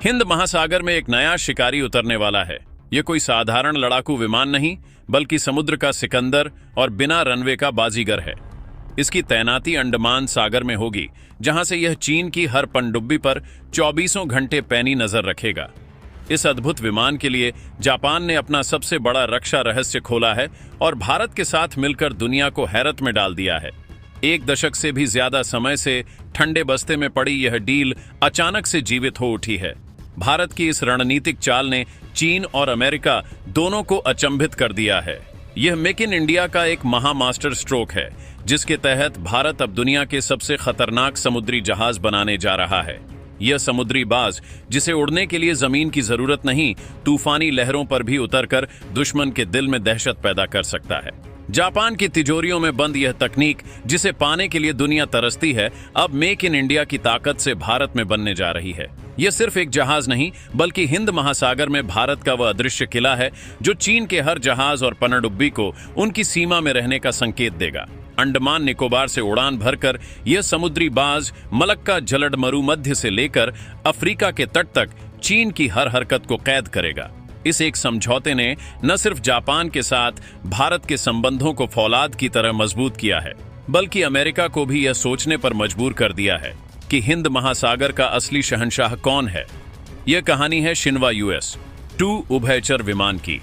हिंद महासागर में एक नया शिकारी उतरने वाला है। यह कोई साधारण लड़ाकू विमान नहीं, बल्कि समुद्र का सिकंदर और बिना रनवे का बाजीगर है। इसकी तैनाती अंडमान सागर में होगी, जहां से यह चीन की हर पनडुब्बी पर 24 घंटे पैनी नजर रखेगा। इस अद्भुत विमान के लिए जापान ने अपना सबसे बड़ा रक्षा रहस्य खोला है और भारत के साथ मिलकर दुनिया को हैरत में डाल दिया है। 1 दशक से भी ज्यादा समय से ठंडे बस्ते में पड़ी यह डील अचानक से जीवित हो उठी है। भारत की इस रणनीतिक चाल ने चीन और अमेरिका दोनों को अचंभित कर दिया है। यह मेक इन इंडिया का एक महामास्टर स्ट्रोक है, जिसके तहत भारत अब दुनिया के सबसे खतरनाक समुद्री जहाज बनाने जा रहा है। यह समुद्री बाज, जिसे उड़ने के लिए जमीन की जरूरत नहीं, तूफानी लहरों पर भी उतरकर दुश्मन के दिल में दहशत पैदा कर सकता है। जापान की तिजोरियों में बंद यह तकनीक, जिसे पाने के लिए दुनिया तरसती है, अब मेक इन इंडिया की ताकत से भारत में बनने जा रही है। यह सिर्फ एक जहाज नहीं, बल्कि हिंद महासागर में भारत का वह अदृश्य किला है, जो चीन के हर जहाज और पनडुब्बी को उनकी सीमा में रहने का संकेत देगा। अंडमान निकोबार से उड़ान भरकर यह समुद्री बाज मलक्का जलड मरुमध्य से लेकर अफ्रीका के तट तक चीन की हर हरकत को कैद करेगा। इस एक समझौते ने न सिर्फ जापान के साथ भारत के संबंधों को फौलाद की तरह मजबूत किया है, बल्कि अमेरिका को भी यह सोचने पर मजबूर कर दिया है कि हिंद महासागर का असली शहंशाह कौन है। यह कहानी है शिन्वा US-2 उभयचर विमान की।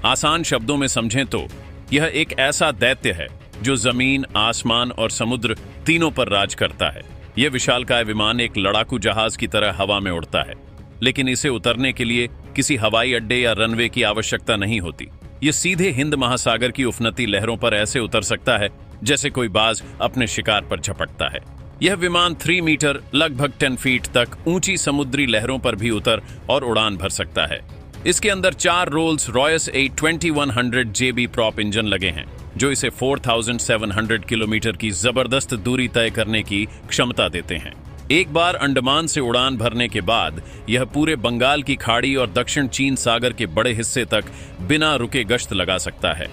आसान शब्दों में समझें तो यह एक ऐसा दैत्य है जो जमीन, आसमान और समुद्र तीनों पर राज करता है। यह विशालकाय विमान एक लड़ाकू जहाज की तरह हवा में उड़ता है, लेकिन इसे उतरने के लिए किसी हवाई अड्डे या रनवे की आवश्यकता नहीं होती। यह सीधे हिंद महासागर की उफनती लहरों पर ऐसे उतर सकता है जैसे कोई बाज अपने शिकार पर झपटता है। यह विमान 3 मीटर लगभग 10 फीट तक ऊंची समुद्री लहरों पर भी उतर और उड़ान भर सकता है। इसके अंदर 4 Rolls Royce A2100 JB prop engine लगे हैं, जो इसे 4700 किलोमीटर की जबरदस्त दूरी तय करने की क्षमता देते हैं। एक बार अंडमान से उड़ान भरने के बाद यह पूरे बंगाल की खाड़ी और दक्षिण चीन सागर के बड़े हिस्से तक बिना रुके गश्त लगा सकता है।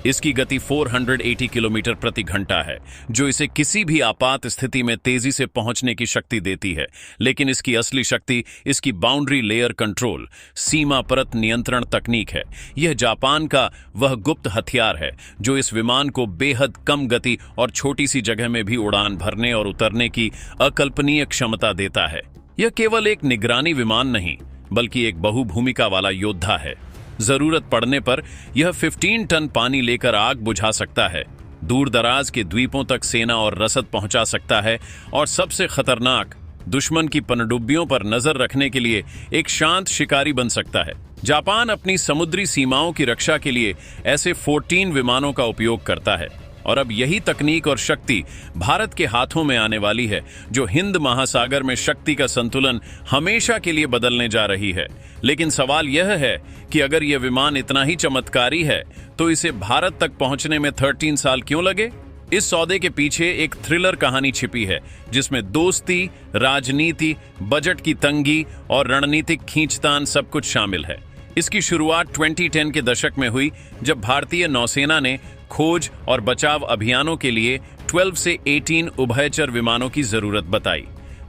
इसकी गति 480 किलोमीटर प्रति घंटा है, जो इसे किसी भी आपात स्थिति में तेजी से पहुंचने की शक्ति देती है। लेकिन इसकी असली शक्ति इसकी बाउंड्री लेयर कंट्रोल, सीमा परत नियंत्रण तकनीक है। यह जापान का वह गुप्त हथियार है जो इस विमान को बेहद कम गति और छोटी सी जगह में भी उड़ान भरने और उतरने की अकल्पनीय क्षमता देता है। यह केवल एक निगरानी विमान नहीं, बल्कि एक बहुभूमिका वाला योद्धा है। जरूरत पड़ने पर यह 15 टन पानी लेकर आग बुझा सकता है, दूर दराज के द्वीपों तक सेना और रसद पहुंचा सकता है, और सबसे खतरनाक, दुश्मन की पनडुब्बियों पर नजर रखने के लिए एक शांत शिकारी बन सकता है। जापान अपनी समुद्री सीमाओं की रक्षा के लिए ऐसे 14 विमानों का उपयोग करता है, और अब यही तकनीक और शक्ति भारत के हाथों में आने वाली है, जो हिंद महासागर में शक्ति का संतुलन हमेशा के लिए बदलने जा रही है। लेकिन सवाल यह है कि अगर यह विमान इतना ही चमत्कारी है, तो इसे भारत तक पहुंचने में 13 साल क्यों लगे? इस सौदे के पीछे एक थ्रिलर कहानी छिपी है, जिसमें दोस्ती, राजनीति, बजट की तंगी और रणनीतिक खींचतान सब कुछ शामिल है। इसकी शुरुआत 2010 के दशक में हुई, जब भारतीय नौसेना ने खोज और बचाव अभियानों के लिए 12 से 18 उभयचर विमानों की जरूरत बताई।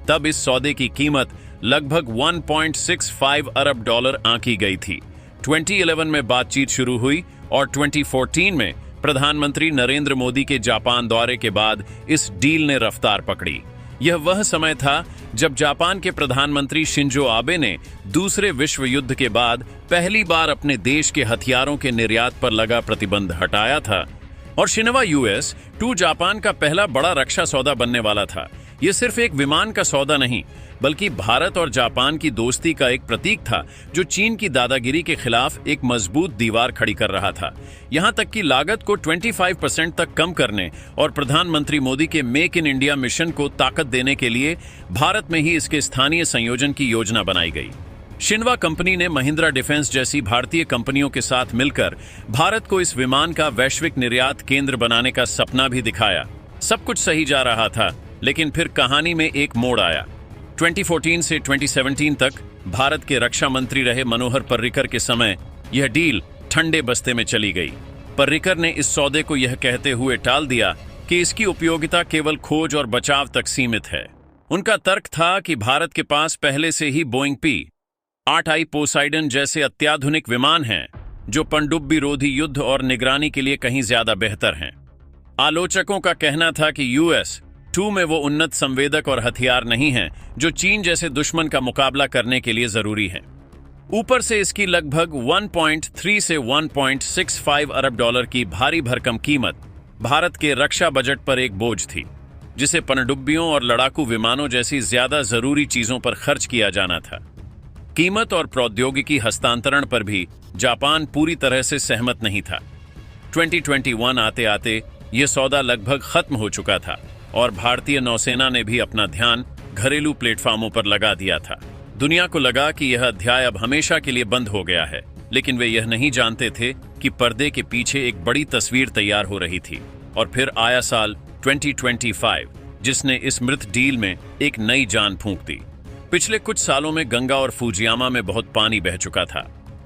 तब इस सौदे की कीमत लगभग $1.65 अरब आंकी गई थी। 2011 में बातचीत शुरू हुई और 2014 में प्रधानमंत्री नरेंद्र मोदी के जापान दौरे के बाद इस डील ने रफ्तार पकड़ी। यह वह समय था जब जापान के प्रधानमंत्री शिंजो आबे ने दूसरे विश्व युद्ध के बाद पहली बार अपने देश के हथियारों के निर्यात पर लगा प्रतिबंध हटाया था, और शिन्वा US-2 जापान का पहला बड़ा रक्षा सौदा बनने वाला था। यह सिर्फ एक विमान का सौदा नहीं, बल्कि भारत और जापान की दोस्ती का एक प्रतीक था, जो चीन की दादागिरी के खिलाफ एक मजबूत दीवार खड़ी कर रहा था। यहां तक कि लागत को 25% तक कम करने और प्रधानमंत्री मोदी के मेक इन इंडिया मिशन को ताकत देने के लिए भारत में ही इसके स्थानीय संयोजन की योजना बनाई गई। शिन्वा कंपनी ने महिंद्रा डिफेंस जैसी भारतीय कंपनियों के साथ मिलकर भारत को इस विमान का वैश्विक निर्यात केंद्र बनाने का सपना भी दिखाया। सब कुछ सही जा रहा था, लेकिन फिर कहानी में एक मोड़ आया। 2014 से 2017 तक भारत के रक्षा मंत्री रहे मनोहर पर्रिकर के समय यह डील ठंडे बस्ते में चली गई। पर्रिकर ने इस सौदे को यह कहते हुए टाल दिया कि इसकी उपयोगिता केवल खोज और बचाव तक सीमित है। उनका तर्क था कि भारत के पास पहले से ही बोइंग P-8I पोसाइडन जैसे अत्याधुनिक विमान हैं जो पनडुब्बी रोधी युद्ध और निगरानी के लिए कहीं ज्यादा बेहतर हैं। आलोचकों का कहना था कि US-2 में वो उन्नत संवेदक और हथियार नहीं हैं जो चीन जैसे दुश्मन का मुकाबला करने के लिए जरूरी हैं। ऊपर से इसकी लगभग 1.3 से 1.65 अरब डॉलर की भारी भरकम कीमत भारत के रक्षा बजट पर एक बोझ थी, जिसे पनडुब्बियों और लड़ाकू विमानों जैसी ज्यादा जरूरी चीजों पर खर्च किया जाना था। कीमत और प्रौद्योगिकी हस्तांतरण पर भी जापान पूरी तरह से सहमत नहीं था। 2021 आते आते यह सौदा लगभग खत्म हो चुका था और भारतीय नौसेना ने भी अपना ध्यान घरेलू प्लेटफॉर्मों पर लगा दिया था। दुनिया को लगा कि यह अध्याय अब हमेशा के लिए बंद हो गया है, लेकिन वे यह नहीं जानते थे कि पर्दे के पीछे एक बड़ी तस्वीर तैयार हो रही थी। और फिर आया साल 2025, जिसने इस मृत डील में एक नई जान फूंक दी। पिछले कुछ सालों में गंगा और फुजियामा में बहुत पानी बह चुका था।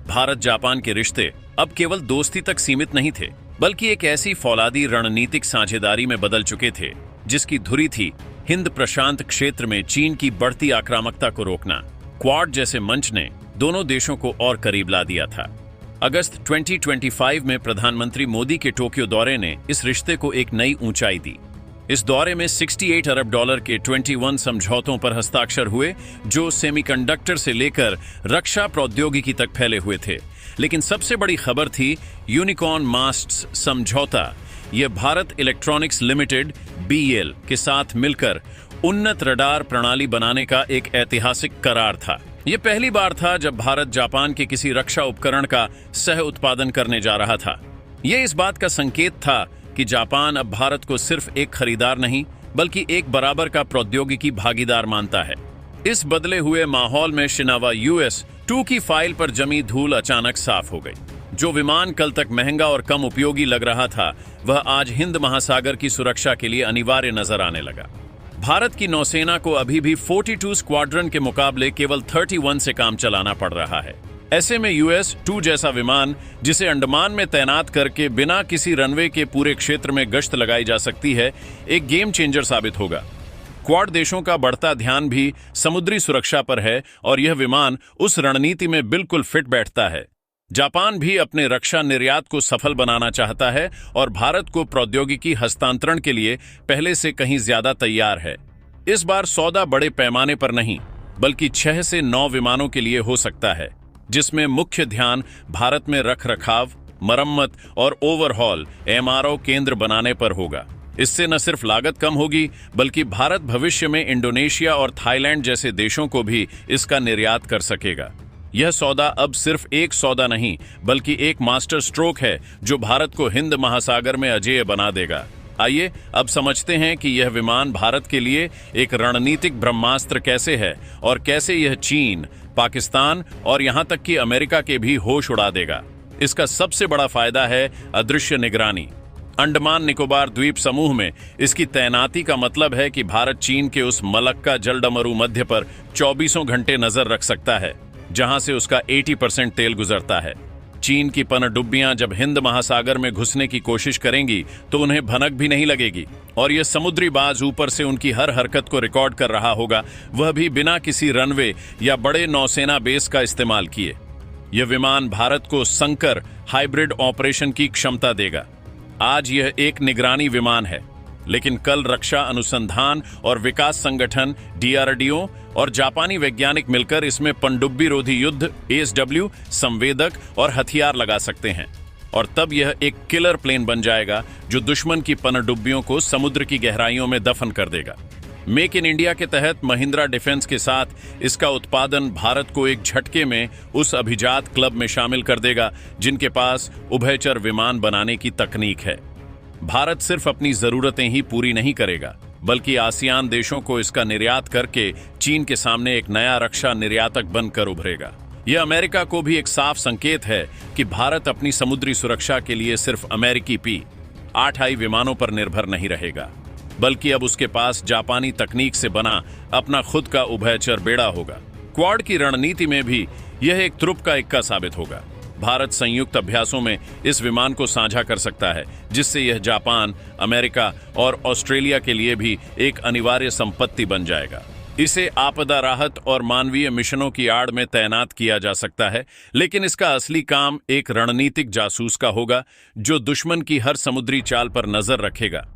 भारत जापान के रिश्ते अब केवल दोस्ती तक सीमित नहीं थे, बल्कि एक ऐसी फौलादी रणनीतिक साझेदारी में बदल चुके थे जिसकी धुरी थी हिंद प्रशांत क्षेत्र में चीन की बढ़ती आक्रामकता को रोकना। क्वाड जैसे मंच ने दोनों देशों को और करीब ला दिया था। अगस्त 2025 में प्रधानमंत्री मोदी के टोक्यो दौरे ने इस रिश्ते को एक नई ऊंचाई दी। इस दौरे में 68 अरब डॉलर के 21 समझौतों पर हस्ताक्षर हुए, जो सेमीकंडक्टर से लेकर रक्षा प्रौद्योगिकी तक फैले हुए थे। लेकिन सबसे बड़ी खबर थी यूनिकॉर्न मास्ट्स समझौता। यह भारत इलेक्ट्रॉनिक्स लिमिटेड BEL के साथ मिलकर उन्नत रडार प्रणाली बनाने का एक ऐतिहासिक करार था। यह पहली बार था जब भारत जापान के किसी रक्षा उपकरण का सह उत्पादन करने जा रहा था। यह इस बात का संकेत था कि जापान अब भारत को सिर्फ एक खरीदार नहीं, बल्कि एक बराबर का प्रौद्योगिकी भागीदार मानता है। इस बदले हुए माहौल में शिनावा US-2 की फाइल पर जमी धूल अचानक साफ हो गई। जो विमान कल तक महंगा और कम उपयोगी लग रहा था, वह आज हिंद महासागर की सुरक्षा के लिए अनिवार्य नजर आने लगा। भारत की नौसेना को अभी भी 42 स्क्वाड्रन के मुकाबले केवल 31 से काम चलाना पड़ रहा है। ऐसे में US-2 जैसा विमान, जिसे अंडमान में तैनात करके बिना किसी रनवे के पूरे क्षेत्र में गश्त लगाई जा सकती है, एक गेम चेंजर साबित होगा। क्वाड देशों का बढ़ता ध्यान भी समुद्री सुरक्षा पर है और यह विमान उस रणनीति में बिल्कुल फिट बैठता है। जापान भी अपने रक्षा निर्यात को सफल बनाना चाहता है और भारत को प्रौद्योगिकी हस्तांतरण के लिए पहले से कहीं ज्यादा तैयार है। इस बार सौदा बड़े पैमाने पर नहीं, बल्कि 6 से 9 विमानों के लिए हो सकता है, जिसमें मुख्य ध्यान भारत में रखरखाव, मरम्मत और ओवरहॉल MRO केंद्र बनाने पर होगा। इससे न सिर्फ लागत कम होगी, बल्कि भारत भविष्य में इंडोनेशिया और थाईलैंड जैसे देशों को भी इसका निर्यात कर सकेगा। यह सौदा अब सिर्फ एक सौदा नहीं, बल्कि एक मास्टर स्ट्रोक है जो भारत को हिंद महासागर में अजेय बना देगा। आइए अब समझते हैं कि यह विमान भारत के लिए एक रणनीतिक ब्रह्मास्त्र कैसे है और कैसे यह चीन, पाकिस्तान और यहां तक कि अमेरिका के भी होश उड़ा देगा। इसका सबसे बड़ा फायदा है अदृश्य निगरानी। अंडमान निकोबार द्वीप समूह में इसकी तैनाती का मतलब है कि भारत चीन के उस मलक्का जलडमरू मध्य पर 24 घंटे नजर रख सकता है, जहां से उसका 80% तेल गुजरता है। चीन की पनडुब्बियां जब हिंद महासागर में घुसने की कोशिश करेंगी तो उन्हें भनक भी नहीं लगेगी, और यह समुद्री बाज ऊपर से उनकी हर हरकत को रिकॉर्ड कर रहा होगा, वह भी बिना किसी रनवे या बड़े नौसेना बेस का इस्तेमाल किए। यह विमान भारत को संकर हाइब्रिड ऑपरेशन की क्षमता देगा। आज यह एक निगरानी विमान है, लेकिन कल रक्षा अनुसंधान और विकास संगठन DRDO और जापानी वैज्ञानिक मिलकर इसमें पनडुब्बी रोधी युद्ध ASW, संवेदक और हथियार लगा सकते हैं, और तब यह एक किलर प्लेन बन जाएगा जो दुश्मन की पनडुब्बियों को समुद्र की गहराइयों में दफन कर देगा। मेक इन इंडिया के तहत महिंद्रा डिफेंस के साथ इसका उत्पादन भारत को एक झटके में उस अभिजात क्लब में शामिल कर देगा जिनके पास उभयचर विमान बनाने की तकनीक है। भारत सिर्फ अपनी जरूरतें ही पूरी नहीं करेगा, बल्कि आसियान देशों को इसका निर्यात करके चीन के सामने एक नया रक्षा निर्यातक बनकर उभरेगा। यह अमेरिका को भी एक साफ संकेत है कि भारत अपनी समुद्री सुरक्षा के लिए सिर्फ अमेरिकी P-8I विमानों पर निर्भर नहीं रहेगा, बल्कि अब उसके पास जापानी तकनीक से बना अपना खुद का उभयचर बेड़ा होगा। क्वाड की रणनीति में भी यह एक तुरुप का इक्का साबित होगा। भारत संयुक्त अभ्यासों में इस विमान को साझा कर सकता है, जिससे यह जापान, अमेरिका और ऑस्ट्रेलिया के लिए भी एक अनिवार्य संपत्ति बन जाएगा। इसे आपदा राहत और मानवीय मिशनों की आड़ में तैनात किया जा सकता है, लेकिन इसका असली काम एक रणनीतिक जासूस का होगा जो दुश्मन की हर समुद्री चाल पर नजर रखेगा।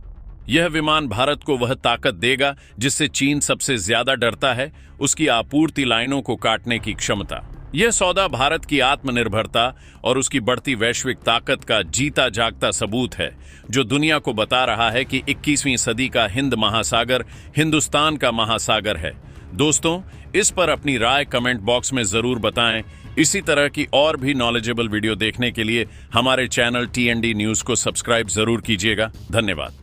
यह विमान भारत को वह ताकत देगा जिससे चीन सबसे ज्यादा डरता है, उसकी आपूर्ति लाइनों को काटने की क्षमता। यह सौदा भारत की आत्मनिर्भरता और उसकी बढ़ती वैश्विक ताकत का जीता जागता सबूत है, जो दुनिया को बता रहा है कि 21वीं सदी का हिंद महासागर हिंदुस्तान का महासागर है। दोस्तों, इस पर अपनी राय कमेंट बॉक्स में जरूर बताएं। इसी तरह की और भी नॉलेजेबल वीडियो देखने के लिए हमारे चैनल TND न्यूज को सब्सक्राइब जरूर कीजिएगा। धन्यवाद।